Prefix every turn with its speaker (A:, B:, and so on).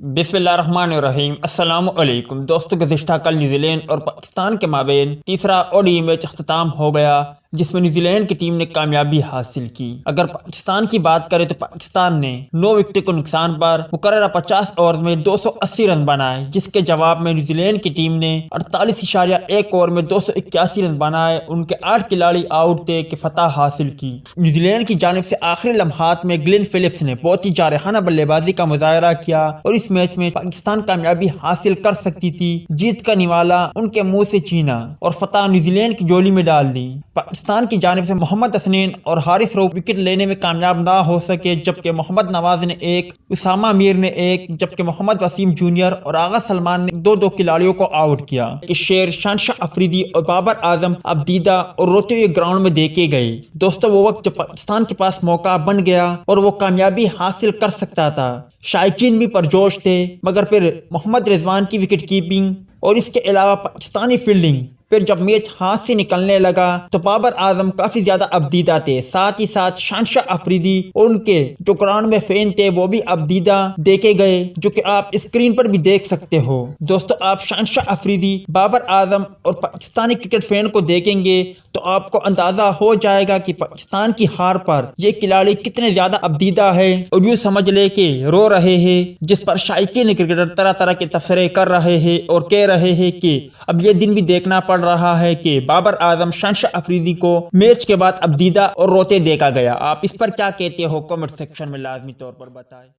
A: بسم اللہ الرحمن الرحیم۔ السلام علیکم دوستو، گزشتہ کل نیوزی لینڈ اور پاکستان کے مابین تیسرا ODI میچ اختتام ہو گیا جس میں نیوزی لینڈ کی ٹیم نے کامیابی حاصل کی۔ اگر پاکستان کی بات کریں تو پاکستان نے 9 وکٹوں کو نقصان پر مقررہ 50 اوور میں 280 رن بنائے، جس کے جواب میں نیوزی لینڈ کی ٹیم نے 48.1 اوور میں 281 رن بنائے۔ ان کے 8 کھلاڑی آؤٹ تھے کہ فتح حاصل کی۔ نیوزی لینڈ کی جانب سے آخری لمحات میں گلین فلپس نے بہت ہی جارحانہ بلے بازی کا مظاہرہ کیا اور اس میچ میں پاکستان کامیابی حاصل کر سکتی تھی۔ جیت کا نوالا ان کے منہ سے چھینا اور فتح نیوزی لینڈ کی جولی میں ڈال دی۔ پاکستان کی جانب سے محمد حسنین اور حارث رؤف وکٹ لینے میں کامیاب نہ ہو سکے، جبکہ محمد نواز نے 1، اسامہ میر نے 1، جبکہ محمد وسیم جونیئر اور آغا سلمان نے 2 کھلاڑیوں کو آؤٹ کیا۔ کہ شیر، شہنشاہ افریدی اور بابر اعظم اب دیدہ اور روتے ہوئے گراؤنڈ میں دیکھے گئے۔ دوستو، وہ وقت جب پاکستان کے پاس موقع بن گیا اور وہ کامیابی حاصل کر سکتا تھا۔ شائقین بھی پرجوش تھے، مگر پھر محمد رضوان کی وکٹ کیپنگ اور اس کے علاوہ پاکستانی فیلڈنگ، پھر جب میچ ہاتھ سے نکلنے لگا تو بابر اعظم کافی زیادہ ابدیدہ تھے، ساتھ ہی ساتھ شہنشاہ افریدی اور ان کے جو گراؤنڈ میں فین تھے وہ بھی ابدیدہ دیکھے گئے، جو کہ آپ اسکرین پر بھی دیکھ سکتے ہو۔ دوستو، آپ شہنشاہ افریدی، بابر اعظم اور پاکستانی کرکٹ فین کو دیکھیں گے تو آپ کو اندازہ ہو جائے گا کہ پاکستان کی ہار پر یہ کھلاڑی کتنے زیادہ ابدیدہ ہے، اور یوں سمجھ لے کہ رو رہے ہیں، جس پر شائقین کرکٹر طرح طرح کے تبصرے کر رہے ہیں اور کہہ رہے ہیں کہ اب یہ دن بھی دیکھنا پڑ رہا ہے کہ بابر اعظم، شہنشاہ افریدی کو میچ کے بعد ابدیدہ اور روتے دیکھا گیا۔ آپ اس پر کیا کہتے ہو؟ کمنٹ سیکشن میں لازمی طور پر بتائیں۔